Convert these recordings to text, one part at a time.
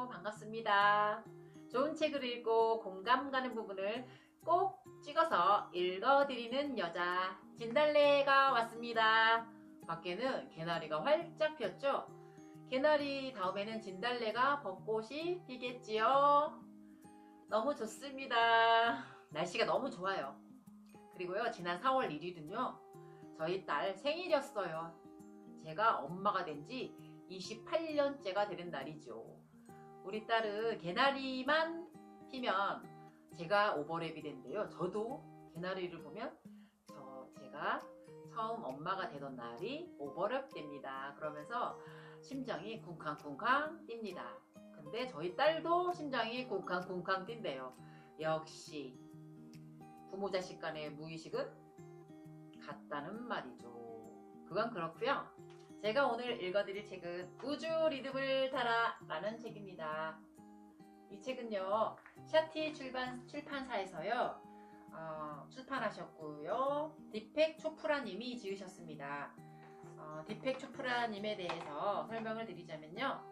반갑습니다. 좋은 책을 읽고 공감 가는 부분을 꼭 찍어서 읽어드리는 여자 진달래가 왔습니다. 밖에는 개나리가 활짝 폈죠? 개나리 다음에는 진달래가 벚꽃이 피겠지요. 너무 좋습니다. 날씨가 너무 좋아요. 그리고요, 지난 4월 1일은요 저희 딸 생일이었어요. 제가 엄마가 된 지 28년째가 되는 날이죠. 우리 딸은 개나리만 피면 제가 오버랩이 된대요. 저도 개나리를 보면 제가 처음 엄마가 되던 날이 오버랩 됩니다. 그러면서 심장이 쿵쾅쿵쾅 뜁니다. 근데 저희 딸도 심장이 쿵쾅쿵쾅 뛴대요. 역시 부모 자식 간의 무의식은 같다는 말이죠. 그건 그렇고요. 제가 오늘 읽어드릴 책은 우주 리듬을 타라 라는 책입니다. 이 책은요 샤티 출판사에서요 출판하셨고요 디펙 초프라 님이 지으셨습니다. 디펙 초프라 님에 대해서 설명을 드리자면요,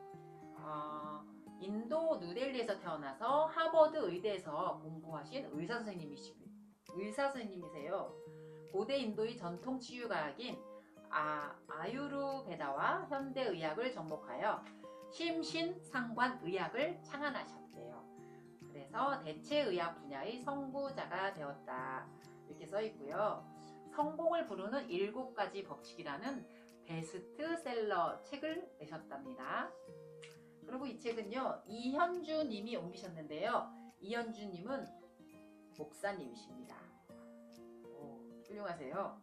인도 누델리에서 태어나서 하버드 의대에서 공부하신 의사 선생님이세요. 고대 인도의 전통 치유과학인 아유르베다와 현대의학을 접목하여 심신상관의학을 창안하셨대요. 그래서 대체의학 분야의 선구자가 되었다 이렇게 써있고요. 성공을 부르는 7가지 법칙이라는 베스트셀러 책을 내셨답니다. 그리고 이 책은요 이현주 님이 옮기셨는데요, 이현주 님은 목사님이십니다. 훌륭하세요.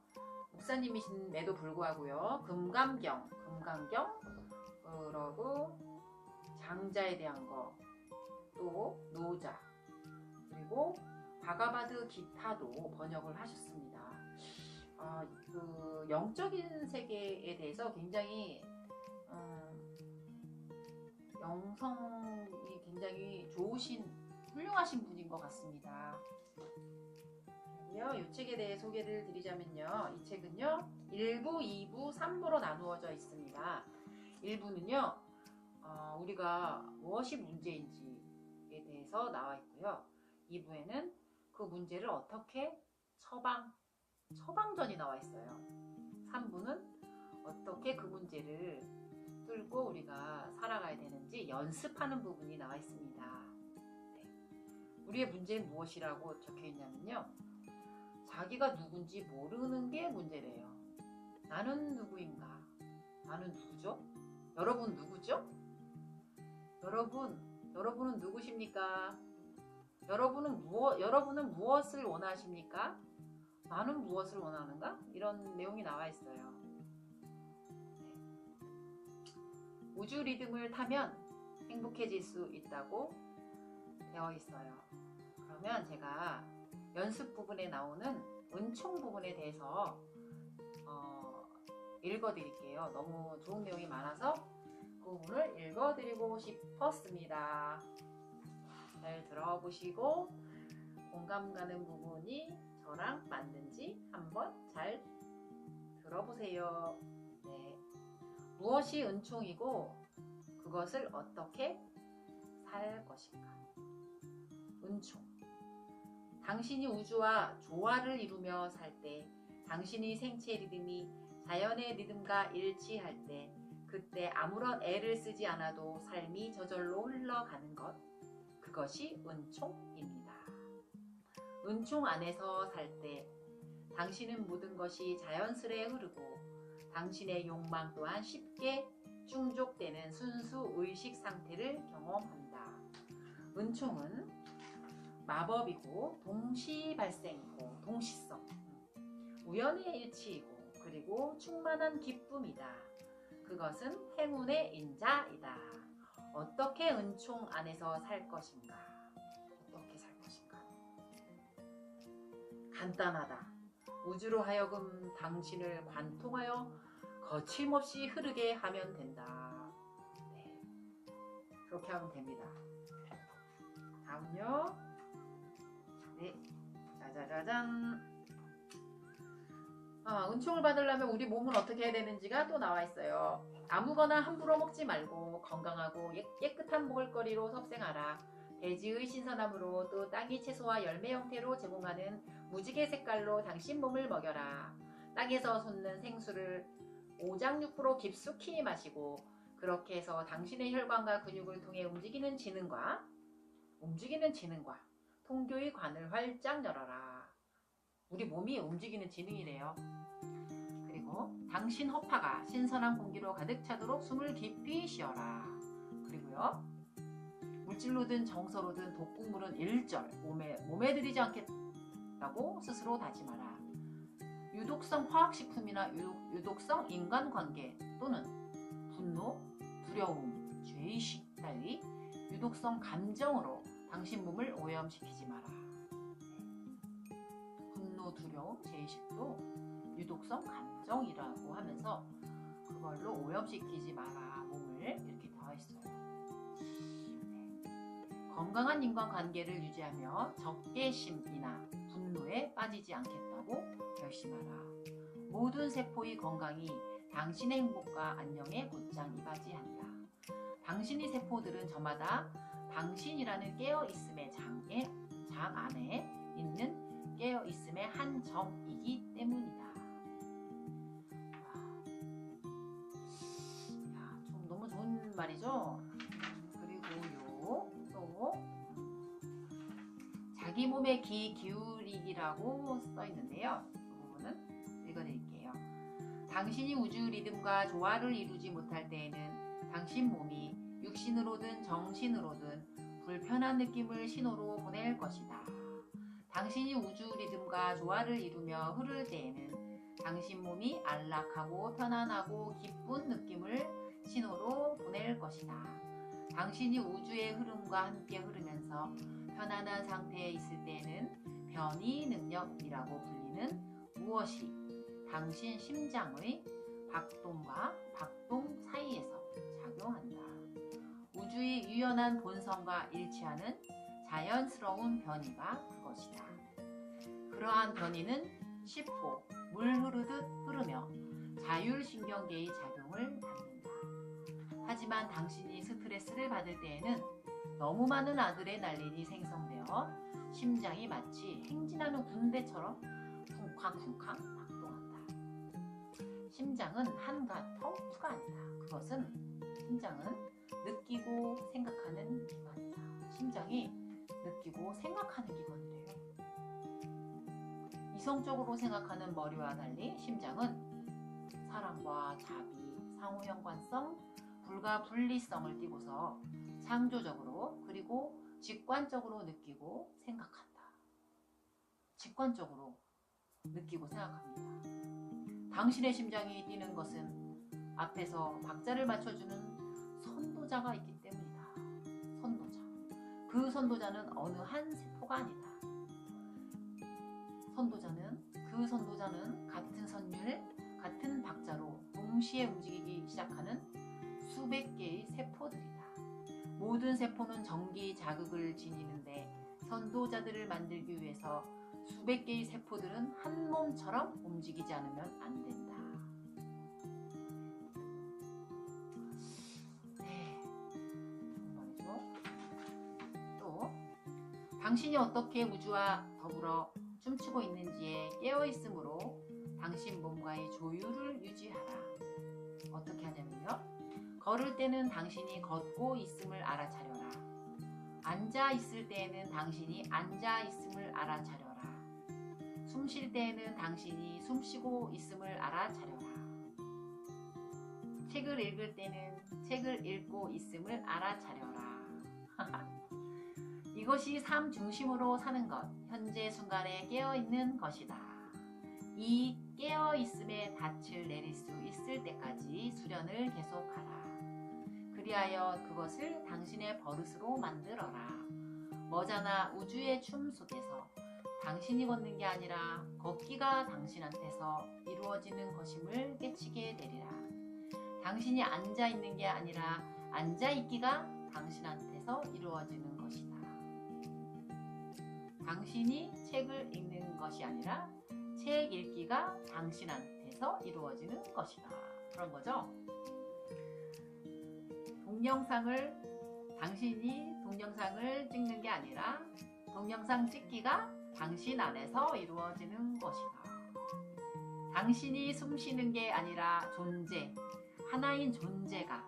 목사님이신에도 불구하고요 금강경 그러고 장자에 대한 거, 또 노자, 그리고 바가바드 기타도 번역을 하셨습니다. 그 영적인 세계에 대해서 굉장히 영성이 굉장히 좋으신 훌륭하신 분인 것 같습니다. 이 책에 대해 소개를 드리자면요, 이 책은요 1부, 2부, 3부로 나누어져 있습니다. 1부는요 우리가 무엇이 문제인지에 대해서 나와 있고요, 2부에는 그 문제를 어떻게 처방전이 나와 있어요. 3부는 어떻게 그 문제를 뚫고 우리가 살아가야 되는지 연습하는 부분이 나와 있습니다. 네. 우리의 문제는 무엇이라고 적혀 있냐면요, 자기가 누군지 모르는 게 문제래요. 나는 누구인가? 나는 누구죠? 여러분 누구죠? 여러분은 누구십니까? 여러분은 무엇을 원하십니까? 나는 무엇을 원하는가? 이런 내용이 나와 있어요. 네. 우주 리듬을 타면 행복해질 수 있다고 되어 있어요. 그러면 제가 연습 부분에 나오는 은총 부분에 대해서 읽어드릴게요. 너무 좋은 내용이 많아서 그 부분을 읽어드리고 싶었습니다. 잘 들어보시고 공감 가는 부분이 저랑 맞는지 한번 잘 들어보세요. 네. 무엇이 은총이고 그것을 어떻게 살 것인가? 은총. 당신이 우주와 조화를 이루며 살 때, 당신의 생체 리듬이 자연의 리듬과 일치할 때, 그때 아무런 애를 쓰지 않아도 삶이 저절로 흘러가는 것, 그것이 은총입니다. 은총 안에서 살 때 당신은 모든 것이 자연스레 흐르고 당신의 욕망 또한 쉽게 충족되는 순수 의식 상태를 경험한다. 은총은 마법이고 동시 발생이고 동시성, 우연의 일치이고 그리고 충만한 기쁨이다. 그것은 행운의 인자이다. 어떻게 은총 안에서 살 것인가? 어떻게 살 것인가? 간단하다. 우주로 하여금 당신을 관통하여 거침없이 흐르게 하면 된다. 네, 그렇게 하면 됩니다. 다음요. 네, 짜자자잔. 은총을 받으려면 우리 몸은 어떻게 해야 되는지가 또 나와 있어요. 아무거나 함부로 먹지 말고 건강하고 깨끗한 먹을거리로 섭생하라. 대지의 신선함으로 또 땅이 채소와 열매 형태로 제공하는 무지개 색깔로 당신 몸을 먹여라. 땅에서 솟는 생수를 오장육부로 깊숙이 마시고 그렇게 해서 당신의 혈관과 근육을 통해 움직이는 지능과 통교의 관을 활짝 열어라. 우리 몸이 움직이는 지능이래요. 그리고 당신 허파가 신선한 공기로 가득 차도록 숨을 깊이 쉬어라. 그리고요, 물질로든 정서로든 독극물은 일절 몸에 들이지 않겠다고 스스로 다짐하라. 유독성 화학식품이나 유독성 인간관계 또는 분노, 두려움, 죄의식 따위 유독성 감정으로 당신 몸을 오염시키지 마라. 분노, 두려움, 죄의식도 유독성 감정이라고 하면서 그걸로 오염시키지 마라 몸을 이렇게 되어 있어요. 건강한 인간관계를 유지하며 적개심이나 분노에 빠지지 않겠다고 결심하라. 모든 세포의 건강이 당신의 행복과 안녕에 곧장 이바지한다. 당신의 세포들은 저마다 당신이라는 깨어있음의 장 안에 있는 깨어있음의 한 점이기 때문이다. 좀 너무 좋은 말이죠? 그리고요, 또 자기 몸에 귀 기울이기라고 써 있는데요. 그 부분은 읽어드릴게요. 당신이 우주 리듬과 조화를 이루지 못할 때에는 당신 몸이 육신으로든 정신으로든 불편한 느낌을 신호로 보낼 것이다. 당신이 우주 리듬과 조화를 이루며 흐를 때에는 당신 몸이 안락하고 편안하고 기쁜 느낌을 신호로 보낼 것이다. 당신이 우주의 흐름과 함께 흐르면서 편안한 상태에 있을 때에는 변이 능력이라고 불리는 무엇이 당신 심장의 박동과 박동 사이에서 작용한다. 우주의 유연한 본성과 일치하는 자연스러운 변이가 그것이다. 그러한 변이는 쉽고 물 흐르듯 흐르며 자율신경계의 작용을 받는다. 하지만 당신이 스트레스를 받을 때에는 너무 많은 아드레날린이 생성되어 심장이 마치 행진하는 군대처럼 쿵쾅쿵쾅 박동한다. 심장은 한가통투가 아니다. 그것은 심장은 느끼고 생각하는 기관이다. 심장이 느끼고 생각하는 기관이래요. 이성적으로 생각하는 머리와 달리 심장은 사랑과 자비, 상호연관성, 불가분리성을 띠고서 창조적으로 그리고 직관적으로 느끼고 생각한다. 직관적으로 느끼고 생각합니다. 당신의 심장이 뛰는 것은 앞에서 박자를 맞춰주는 선도자가 있기 때문이다. 선도자. 그 선도자는 어느 한 세포가 아니다. 그 선도자는 같은 선율, 같은 박자로 동시에 움직이기 시작하는 수백 개의 세포들이다. 모든 세포는 전기 자극을 지니는데 선도자들을 만들기 위해서 수백 개의 세포들은 한 몸처럼 움직이지 않으면 안 된다. 네, 정말이죠. 또 당신이 어떻게 우주와 더불어 춤추고 있는지에 깨어있으므로 당신 몸과의 조율을 유지하라. 어떻게 하냐면요. 걸을 때는 당신이 걷고 있음을 알아차려라. 앉아 있을 때에는 당신이 앉아 있음을 알아차려라. 숨 쉴 때에는 당신이 숨 쉬고 있음을 알아차려라. 책을 읽을 때는 책을 읽고 있음을 알아차려라. 이것이 삶 중심으로 사는 것, 현재 순간에 깨어있는 것이다. 이 깨어있음의 닻을 내릴 수 있을 때까지 수련을 계속하라. 그리하여 그것을 당신의 버릇으로 만들어라. 머자나 우주의 춤 속에서 당신이 걷는 게 아니라 걷기가 당신한테서 이루어지는 것임을 깨치게 되리라. 당신이 앉아있는 게 아니라 앉아있기가 당신한테서 이루어지는 것이다. 당신이 책을 읽는 것이 아니라 책 읽기가 당신한테서 이루어지는 것이다. 그런 거죠. 당신이 동영상을 찍는 게 아니라 동영상 찍기가 당신 안에서 이루어지는 것이다. 당신이 숨쉬는 게 아니라 하나인 존재가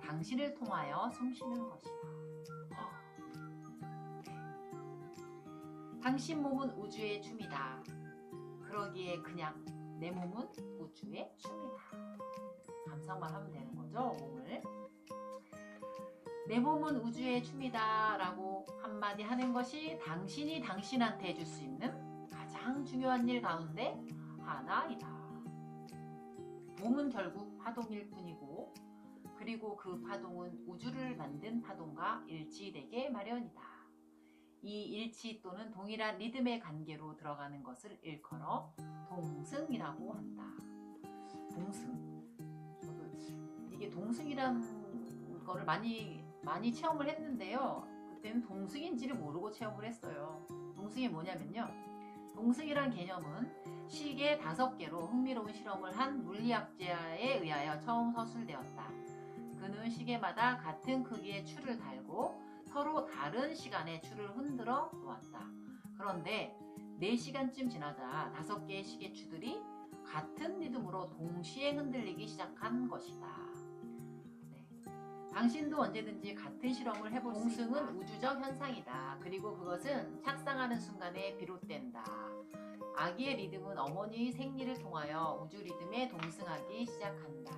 당신을 통하여 숨쉬는 것이다. 당신 몸은 우주의 춤이다. 그러기에 그냥 내 몸은 우주의 춤이다. 감상만 하면 되는 거죠, 몸을. 내 몸은 우주의 춤이다 라고 한마디 하는 것이 당신이 당신한테 해줄 수 있는 가장 중요한 일 가운데 하나이다. 몸은 결국 파동일 뿐이고, 그리고 그 파동은 우주를 만든 파동과 일치되게 마련이다. 이 일치 또는 동일한 리듬의 관계로 들어가는 것을 일컬어 동승이라고 한다. 동승. 저도 이게 동승이란 거를 많이 체험을 했는데요. 그때는 동승인지를 모르고 체험을 했어요. 동승이 뭐냐면요. 동승이란 개념은 시계 5개로 흥미로운 실험을 한 물리학자에 의하여 처음 서술되었다. 그는 시계마다 같은 크기의 줄을 달고 서로 다른 시간에 줄을 흔들어 놓았다. 그런데 4시간쯤 지나자 5개의 시계추들이 같은 리듬으로 동시에 흔들리기 시작한 것이다. 당신도 언제든지 같은 실험을 해볼 수 있다. 동승은 우주적 현상이다. 그리고 그것은 착상하는 순간에 비롯된다. 아기의 리듬은 어머니의 생리를 통하여 우주 리듬에 동승하기 시작한다.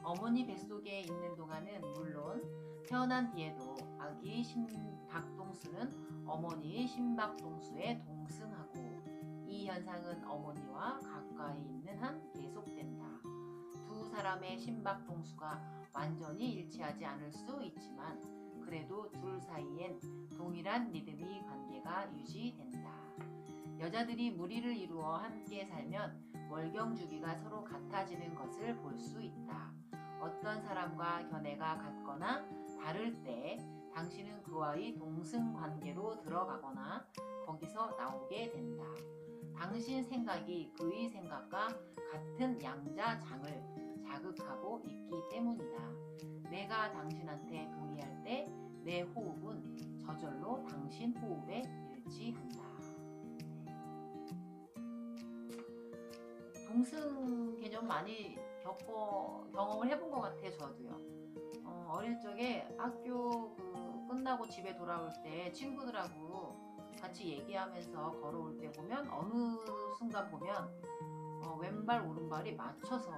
어머니 뱃속에 있는 동안은 물론 태어난 뒤에도 아기 심박동수는 어머니의 심박동수에 동승하고, 이 현상은 어머니와 가까이 있는 한 계속된다. 두 사람의 심박동수가 완전히 일치하지 않을 수 있지만 그래도 둘 사이엔 동일한 리듬의 관계가 유지된다. 여자들이 무리를 이루어 함께 살면 월경 주기가 서로 같아지는 것을 볼 수 있다. 어떤 사람과 견해가 같거나 다를 때 당신은 그와의 동승 관계로 들어가거나 거기서 나오게 된다. 당신 생각이 그의 생각과 같은 양자장을 자극하고 있기 때문이다. 내가 당신한테 동의할 때 내 호흡은 저절로 당신 호흡에 일치한다. 동승 개념 많이 경험을 해본 것 같아요. 저도요. 어릴 적에 학교 끝나고 집에 돌아올 때 친구들하고 같이 얘기하면서 걸어올 때 보면 어느 순간 보면 왼발 오른발이 맞춰서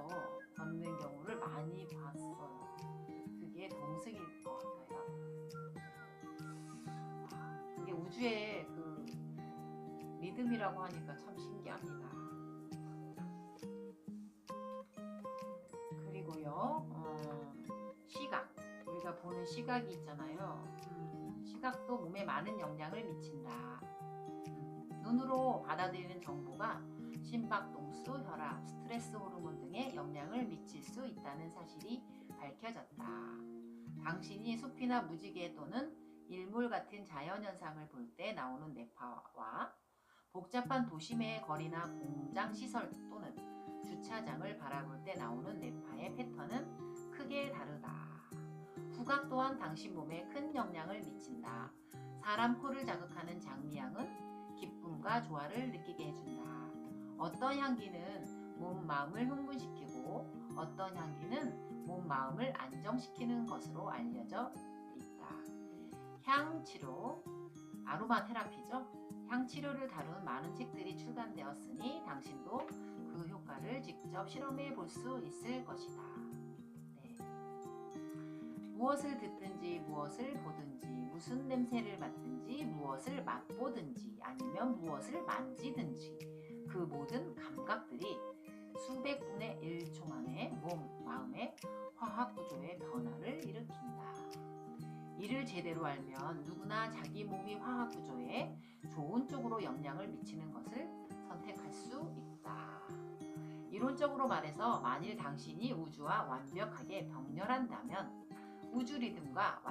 걷는 경우를 많이 봤어요. 그게 동승일 것 같아요. 그게 우주의 그 리듬이라고 하니까 참 신기합니다. 그리고요, 시각. 우리가 보는 시각이 있잖아요. 시각도 몸에 많은 영향을 미친다. 눈으로 받아들이는 정보가 심박동수, 혈압, 스트레스 호르몬 등에 영향을 미칠 수 있다는 사실이 밝혀졌다. 당신이 숲이나 무지개 또는 일몰 같은 자연현상을 볼 때 나오는 뇌파와 복잡한 도심의 거리나 공장 시설 또는 주차장을 바라볼 때 나오는 뇌파의 패턴은 크게 다르다. 후각 또한 당신 몸에 큰 영향을 미친다. 사람 코를 자극하는 장미향은 기쁨과 조화를 느끼게 해준다. 어떤 향기는 몸, 마음을 흥분시키고 어떤 향기는 몸, 마음을 안정시키는 것으로 알려져 있다. 향치료, 아로마 테라피죠. 향치료를 다룬 많은 책들이 출간되었으니 당신도 그 효과를 직접 실험해 볼 수 있을 것이다. 네. 무엇을 듣든지 무엇을 보든지 무슨 냄새를 맡든지 무엇을 맛보든지 아니면 무엇을 만지든지 그 모든 감각들이 수백 분의 1초 만에 몸, 마음의 화학 구조의 변화를 일으킨다. 이를 제대로 알면 누구나 자기 몸의 화학 구조에 좋은 쪽으로 영향을 미치는 것을 선택할 수 있다. 이론적으로 말해서 만일 당신이 우주와 완벽하게 병렬한다면 우주 리듬과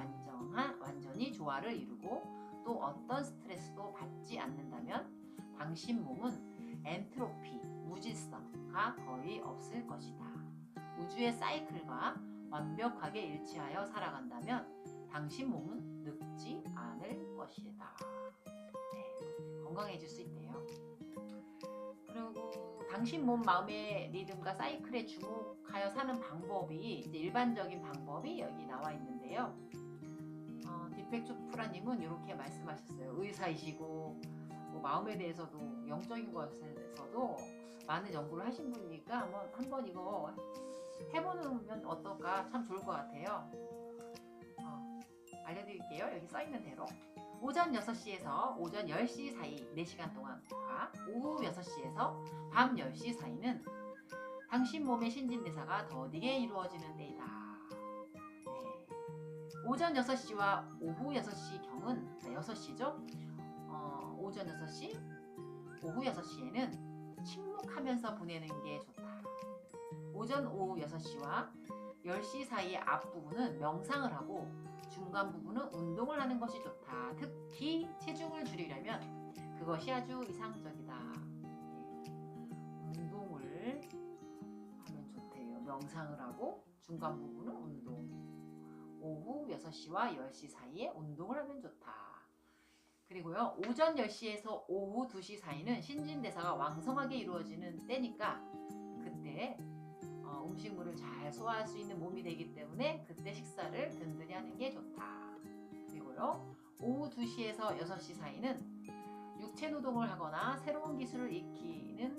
완전히 조화를 이루고 또 어떤 스트레스도 받지 않는다면 당신 몸은 엔트로피, 무질서가 거의 없을 것이다. 우주의 사이클과 완벽하게 일치하여 살아간다면 당신 몸은 늙지 않을 것이다. 네, 건강해질 수 있대요. 그리고 당신 몸 마음의 리듬과 사이클에 주목하여 사는 방법이 이제 일반적인 방법이 여기 나와 있는데요. 디펙초프라님은 이렇게 말씀하셨어요. 의사이시고 뭐 마음에 대해서도 영적인 것에서도 많은 연구를 하신 분이니까 한번 이거 해보면 어떨까 참 좋을 것 같아요. 알려드릴게요. 여기 써있는 대로 오전 6시에서 오전 10시 사이 4시간 동안과 오후 6시에서 밤 10시 사이는 당신 몸의 신진대사가 더디게 이루어지는 때이다. 네. 오전 6시와 오후 6시경은 6시죠. 오전 6시, 오후 6시에는 침묵하면서 보내는 게 좋다. 오전 오후 6시와 10시 사이의 앞부분은 명상을 하고 중간 부분은 운동을 하는 것이 좋다. 특히 체중을 줄이려면 그것이 아주 이상적이다. 운동을 하면 좋대요. 명상을 하고 중간 부분은 운동. 오후 6시와 10시 사이에 운동을 하면 좋다. 그리고요, 오전 10시에서 오후 2시 사이는 신진대사가 왕성하게 이루어지는 때니까 그때 음식물을 잘 소화할 수 있는 몸이 되기 때문에 그때 식사를 든든히 하는 게 좋다. 그리고요, 오후 2시에서 6시 사이는 육체 노동을 하거나 새로운 기술을 익히는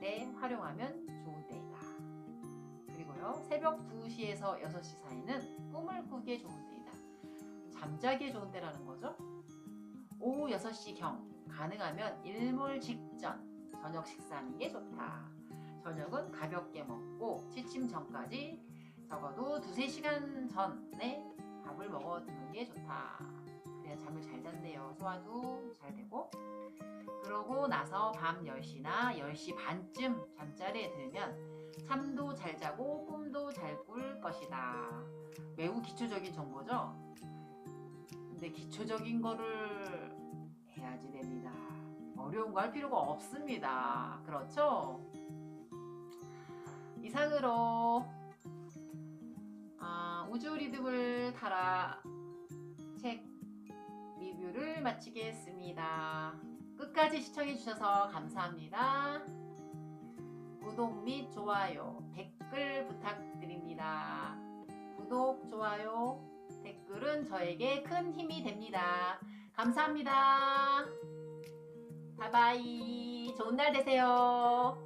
때 활용하면 좋은 때이다. 그리고요, 새벽 2시에서 6시 사이는 꿈을 꾸기에 좋은 때이다. 잠자기에 좋은 때라는 거죠. 오후 6시경 가능하면 일몰 직전 저녁 식사하는 게 좋다. 저녁은 가볍게 먹고 취침 전까지 적어도 2-3시간 전에 밥을 먹어두는 게 좋다. 그래야 잠을 잘 잔대요. 소화도 잘 되고. 그러고 나서 밤 10시나 10시 반쯤 잠자리에 들면 잠도 잘 자고 꿈도 잘 꿀 것이다. 매우 기초적인 정보죠? 근데 기초적인 거를 해야지 됩니다. 어려운 거 할 필요가 없습니다. 그렇죠? 이상으로 우주 리듬을 타라 책 리뷰를 마치겠습니다. 끝까지 시청해주셔서 감사합니다. 구독 및 좋아요, 댓글 부탁드립니다. 구독, 좋아요, 댓글은 저에게 큰 힘이 됩니다. 감사합니다. 바이바이. 좋은 날 되세요.